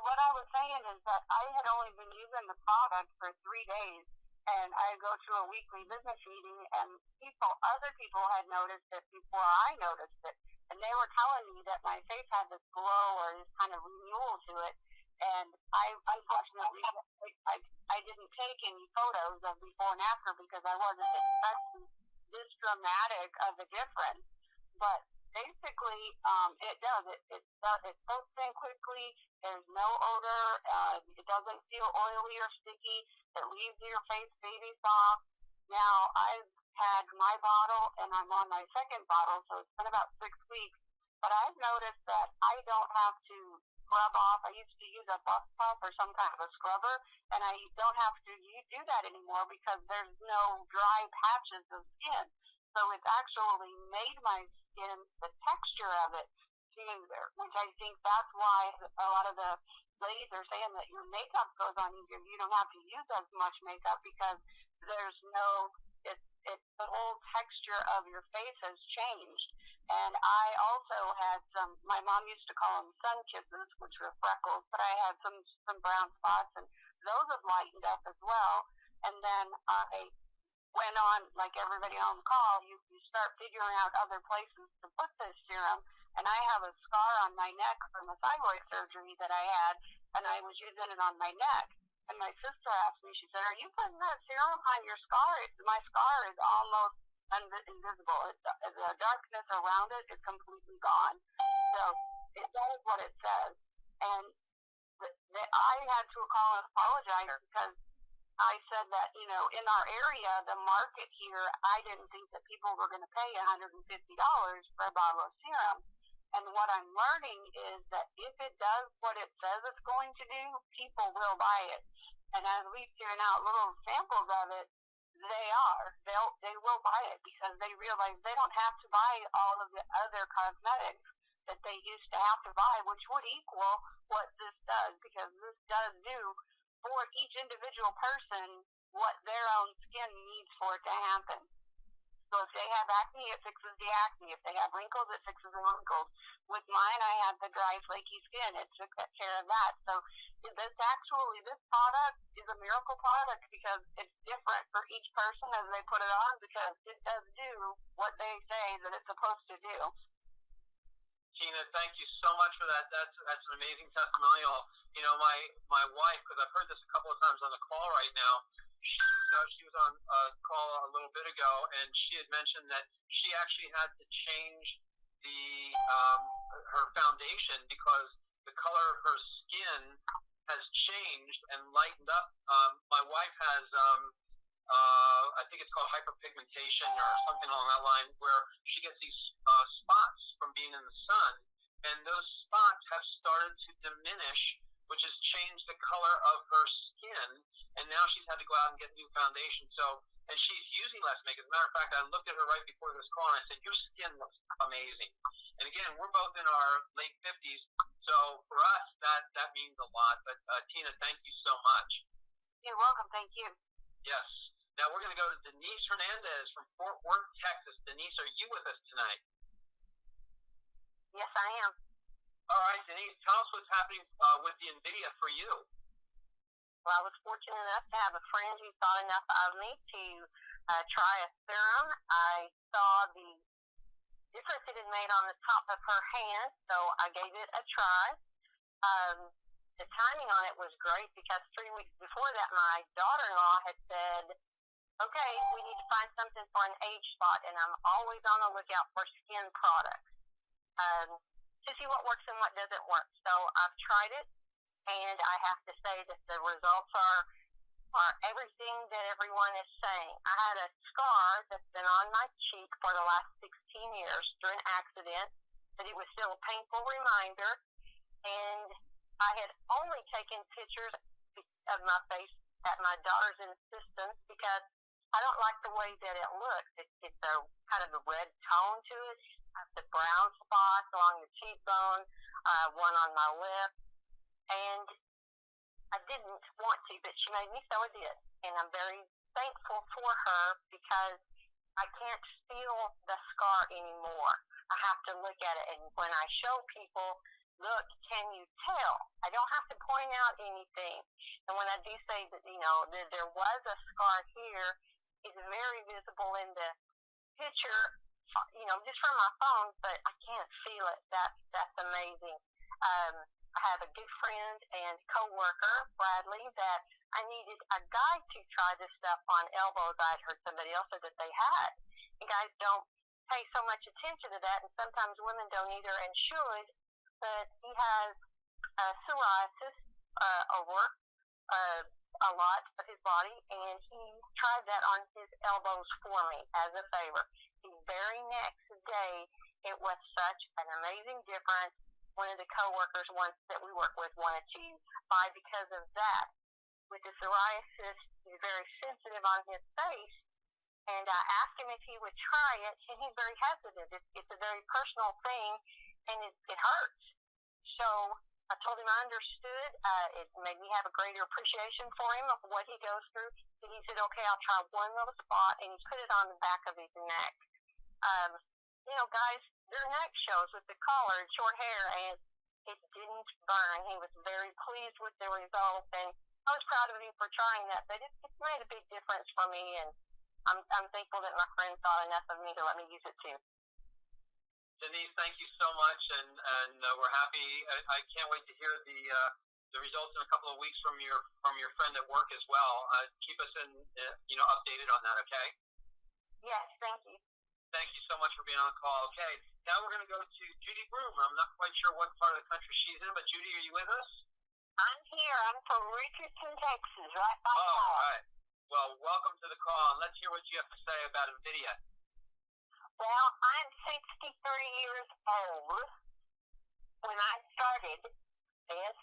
what I was saying is that I had only been using the product for 3 days, and I go to a weekly business meeting, and other people had noticed it before I noticed it, and they were telling me that my face had this glow or this kind of renewal to it, and I unfortunately I didn't take any photos of before and after because I wasn't expecting this dramatic of a difference, but basically, it does. It soaks in quickly. There's no odor. It doesn't feel oily or sticky. It leaves your face baby soft. Now, I've had my bottle, and I'm on my second bottle, so it's been about 6 weeks. But I've noticed that I don't have to scrub off. I used to use a buff puff or some kind of a scrubber, and I don't have to do that anymore because there's no dry patches of skin. So it's actually made my skin, the texture of it, smoother, which I think that's why a lot of the ladies are saying that your makeup goes on easier. You don't have to use as much makeup because there's no, it's the whole texture of your face has changed. And I also had my mom used to call them sun kisses, which were freckles, but I had some brown spots, and those have lightened up as well. And then I went on, like everybody on the call, you start figuring out other places to put this serum. And I have a scar on my neck from a thyroid surgery that I had, and I was using it on my neck. And my sister asked me, she said, "Are you putting that serum on your scar?" My scar is almost invisible. The darkness around it is completely gone. So it does what it says. And I had to call and apologize because I said that, in our area, the market here, I didn't think that people were going to pay $150 for a bottle of serum. And what I'm learning is that if it does what it says it's going to do, people will buy it. And as we've given out little samples of it, they will buy it because they realize they don't have to buy all of the other cosmetics that they used to have to buy, which would equal what this does, because this does do for each individual person what their own skin needs for it to happen. So if they have acne, it fixes the acne. If they have wrinkles, it fixes the wrinkles. With mine, I have the dry, flaky skin. It took care of that. So this product is a miracle product because it's different for each person as they put it on, because it does do what they say that it's supposed to do. Tina, thank you so much for that. That's an amazing testimonial. My wife, because I've heard this a couple of times on the call right now, she was on a call a little bit ago, and she had mentioned that she actually had to change her foundation because the color of her skin has changed and lightened up. My wife has, I think it's called hyperpigmentation or something along that line, where she gets these spots from being in the sun, and those spots have started to diminish, which has changed the color of her skin, and now she's had to go out and get new foundation. And she's using less makeup. As a matter of fact, I looked at her right before this call, and I said, "Your skin looks amazing." And again, we're both in our late 50s, so for us, that means a lot. But Tina, thank you so much. You're welcome. Thank you. Yes. Now we're going to go to Denise Hernandez from Fort Worth, Texas. Denise, are you with us tonight? Yes, I am. All right, Denise, tell us what's happening with the Envidia for you. Well, I was fortunate enough to have a friend who thought enough of me to try a serum. I saw the difference it had made on the top of her hand, so I gave it a try. The timing on it was great because 3 weeks before that, my daughter-in-law had said, "Okay, we need to find something for an age spot," and I'm always on the lookout for skin products to see what works and what doesn't work. So I've tried it, and I have to say that the results are everything that everyone is saying. I had a scar that's been on my cheek for the last 16 years through an accident, but it was still a painful reminder, and I had only taken pictures of my face at my daughter's insistence because I don't like the way that it looks. It's a kind of a red tone to it. The brown spots along the cheekbone, one on my lip, and I didn't want to, but she made me, so I did. And I'm very thankful for her because I can't feel the scar anymore. I have to look at it, and when I show people, "Look, can you tell?" I don't don't have to point out anything. And when I do say that, that there was a scar here, it's very visible in the picture, just from my phone, but I can't feel it. That's amazing. I have a good friend and coworker, Bradley, that I needed a guy to try this stuff on elbows. I'd heard somebody else say that they had. And guys don't pay so much attention to that, and sometimes women don't either and should, but he has psoriasis over a lot of his body, and he tried that on his elbows for me as a favor. The very next day, it was such an amazing difference. One of the coworkers that we work with wanted to buy because of that. With the psoriasis, he's very sensitive on his face, and I asked him if he would try it, and he's very hesitant. It's a very personal thing, and it hurts. So I told him I understood. It made me have a greater appreciation for him of what he goes through. And he said, okay, I'll try one little spot, and he put it on the back of his neck. Guys, their neck shows with the collar and short hair, and it didn't burn. He was very pleased with the results, and I was proud of him for trying that. But it's made a big difference for me, and I'm thankful that my friend thought enough of me to let me use it too. Denise, thank you so much, and we're happy. I can't wait to hear the results in a couple of weeks from your friend at work as well. Keep us updated on that, okay? Yes, thank you. Thank you so much for being on the call. Okay, now we're going to go to Judy Broom. I'm not quite sure what part of the country she's in, but Judy, are you with us? I'm here. I'm from Richardson, Texas, right by Dallas. All right. Well, welcome to the call, and let's hear what you have to say about Envidia. Well, I'm 63 years old. When I started this,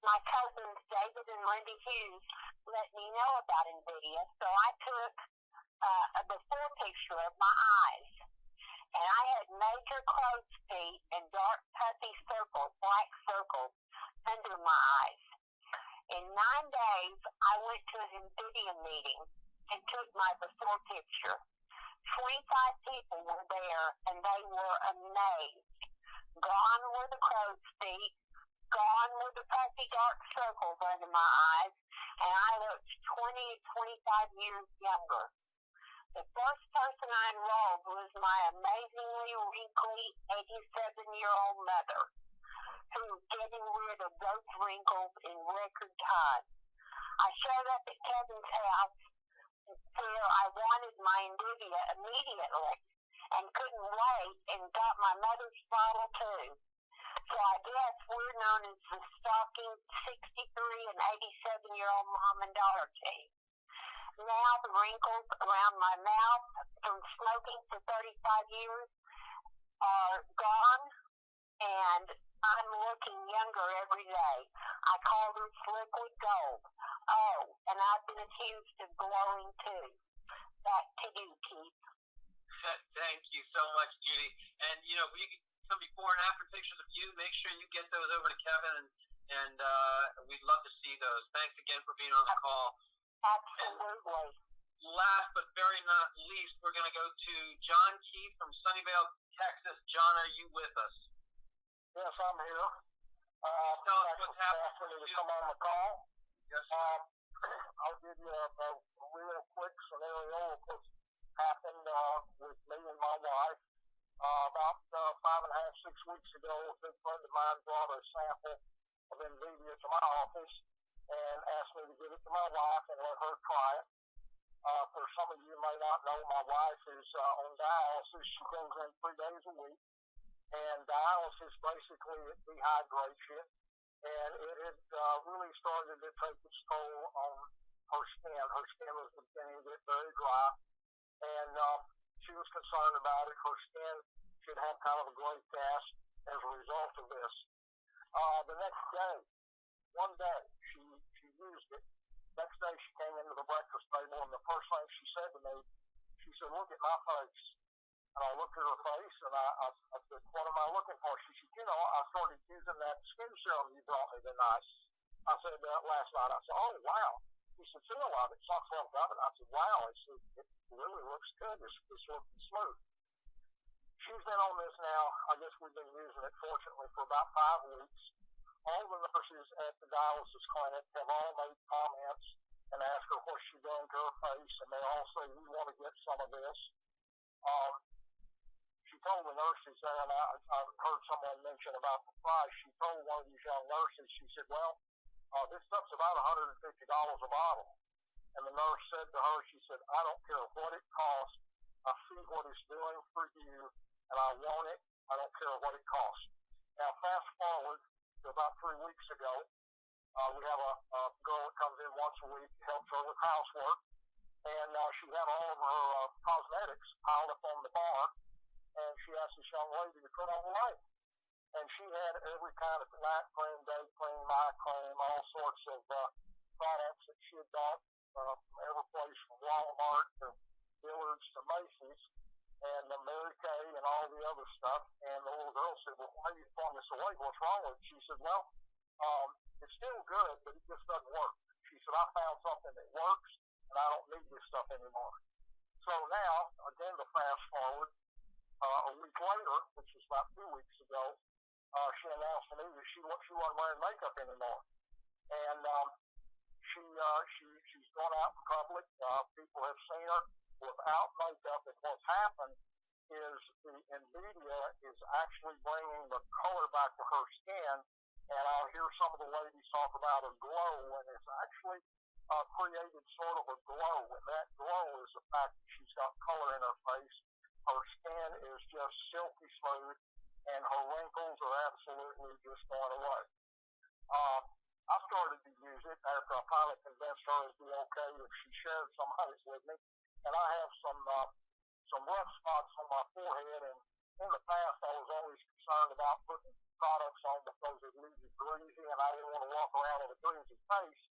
my cousins David and Linda Hughes let me know about Envidia, so I took a before picture of my eyes. And I had major crow's feet and dark puffy circles, black circles, under my eyes. In 9 days, I went to an Envidia meeting and took my before picture. 25 people were there, and they were amazed. Gone were the crow's feet, gone were the puffy dark circles under my eyes, and I looked 20 to 25 years younger. The first person I enrolled was my amazingly wrinkly 87-year-old mother, who was getting rid of those wrinkles in record time. I showed up at Kevin's house where I wanted my Envidia immediately and couldn't wait, and got my mother's bottle too. So I guess we're known as the stalking 63 and 87-year-old mom and daughter team. Now the wrinkles around my mouth from smoking for 35 years are gone, and I'm looking younger every day. I call this liquid gold. Oh, and I've been accused of glowing too. Back to you, Keith. Thank you so much, Judy. And, we can some before and after pictures of you. Make sure you get those over to Kevin, and we'd love to see those. Thanks again for being on the call. Absolutely. And last but very not least, we're going to go to John Keith from Sunnyvale, Texas. John, are you with us? Yes, I'm here. Tell us what's happening for me to come on the call. Yes. I'll give you a real quick scenario of what happened with me and my wife. About 5.5, 6 weeks ago, a good friend of mine brought a sample of Envidia to my office and asked me to give it to my wife and let her try it. For some of you may not know, my wife is on dialysis. She goes in 3 days a week. And dialysis basically dehydrates you. And it had really started to take its toll on her skin. Her skin was beginning to get very dry. And she was concerned about it. Her skin should have kind of a gray cast as a result of this. The next day, one day, she used it. Next day, she came into the breakfast table, and the first thing she said to me, she said, "Look at my face." And I looked at her face, and I said, "What am I looking for?" She said, "I started using that skin serum you brought me tonight." I said, "Last night." I said, "Oh, wow." He said, "Feel of it. It's not felt of it." I said, "Wow." He said, "It really looks good. It's looking smooth." She's been on this now. I guess we've been using it, fortunately, for about 5 weeks. All the nurses nurses at the dialysis clinic have all made comments and asked her what she done to her face, and they all say, we want to get some of this. She told the nurses there, and I heard someone mention about the price, she told one of these young nurses, she said, well, this stuff's about $150 a bottle. And the nurse said to her, she said, I don't care what it costs. I see what it's doing for you, and I want it. I don't care what it costs. Now, fast forward to about 3 weeks ago, we have a girl that comes in once a week, helps her with housework, and she had all of her cosmetics piled up on the bar, and she asked this young lady to put on the light. And she had every kind of night cream, day cream, eye cream, all sorts of products that she had bought from every place from Walmart to Dillard's to Macy's and Mary Kay and all the other stuff. And the little girl said, well, why are you throwing this away? What's wrong with it? She said, well, it's still good, but it just doesn't work. She said, I found something that works, and I don't need this stuff anymore. So now, again, to fast forward, a week later, which was about 2 weeks ago, she announced to me that she wasn't wearing makeup anymore. And she's gone out in public. People have seen her without makeup. And what's happened is the Envidia is actually bringing the color back to her skin. And I'll hear some of the ladies talk about a glow, and it's actually created sort of a glow. And that glow is the fact that she's got color in her face. Her skin is just silky smooth, and her wrinkles are absolutely just going away. I started to use it after I finally convinced her it'd be okay if she shared some of it with me. And I have some rough spots on my forehead, and in the past I was always concerned about putting products on because it leaves you greasy, and I didn't want to walk around with a greasy face.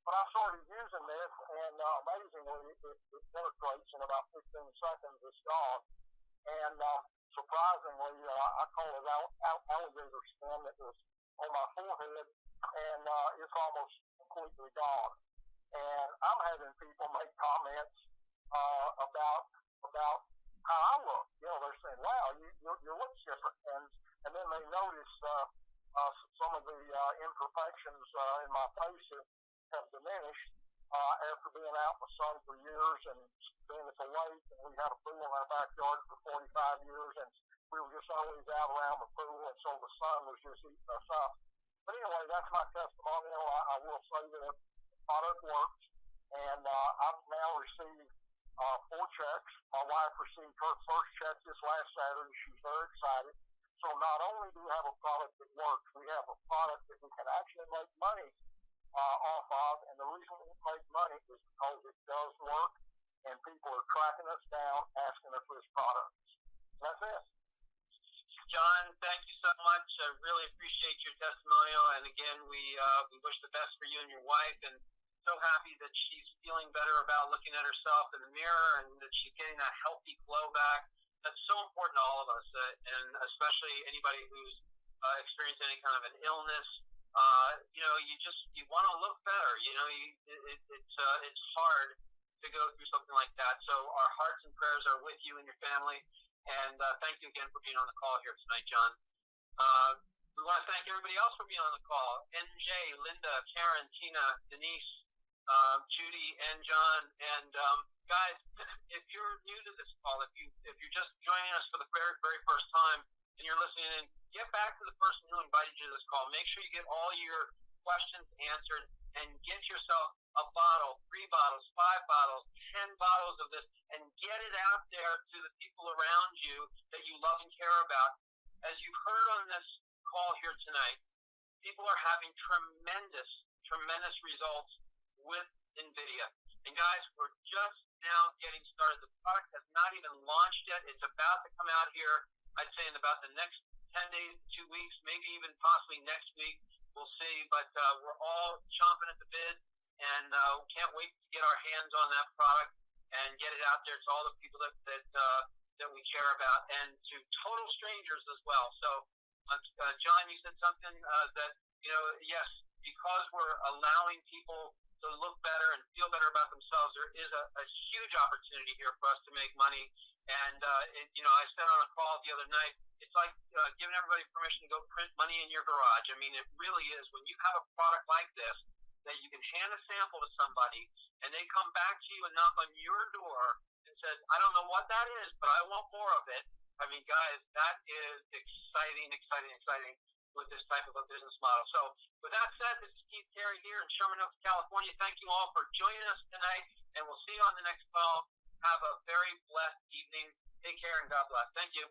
But I started using this, and amazingly, it penetrates in about 15 seconds. It's gone. And surprisingly, I call it alligator skin that was on my forehead, and it's almost completely gone. And I'm having people make comments about how I look. You know, they're saying, wow, your look's different. And then they notice some of the imperfections in my face have diminished after being out in the sun for years and being at the lake. And we had a pool in our backyard for 45 years, and we were just always out around the pool, and so the sun was just eating us up. But anyway, that's my testimonial. I will say that the product works, and I've now received 4 checks. My wife received her first check this last Saturday. She's very excited. So not only do we have a product that works, we have a product that we can actually make money off of, and the reason we make money is because it does work, and people are tracking us down, asking us for this product. That's it. John, thank you so much. I really appreciate your testimonial, and again, we wish the best for you and your wife, and so happy that she's feeling better about looking at herself in the mirror and that she's getting that healthy glow back. That's so important to all of us, and especially anybody who's experienced any kind of an illness. You want to look better. It's hard to go through something like that. So our hearts and prayers are with you and your family. And thank you again for being on the call here tonight, John. We want to thank everybody else for being on the call. NJ, Linda, Karen, Tina, Denise, Judy, and John. And guys, if you're new to this call, if you're just joining us for the very, very first time and you're listening in, get back to the person who invited you to this call. Make sure you get all your questions answered and get yourself a bottle, 3 bottles, 5 bottles, 10 bottles of this, and get it out there to the people around you that you love and care about. As you've heard on this call here tonight, people are having tremendous results with Envidia. And guys, we're just now getting started. The product has not even launched yet. It's about to come out here, I'd say in about the next 10 days, 2 weeks, maybe even possibly next week. We'll see, but we're all chomping at the bit, and can't wait to get our hands on that product and get it out there to all the people that we care about, and to total strangers as well. So, John, you said something that, yes, because we're allowing people to look better and feel better about themselves, there is a huge opportunity here for us to make money. And, I said on a call the other night, it's like giving everybody permission to go print money in your garage. I mean, it really is. When you have a product like this that you can hand a sample to somebody and they come back to you and knock on your door and says, I don't know what that is, but I want more of it. I mean, guys, that is exciting with this type of a business model. So with that said, this is Keith Carey here in Sherman Oaks, California. Thank you all for joining us tonight, and we'll see you on the next call. Have a very blessed evening. Take care and God bless. Thank you.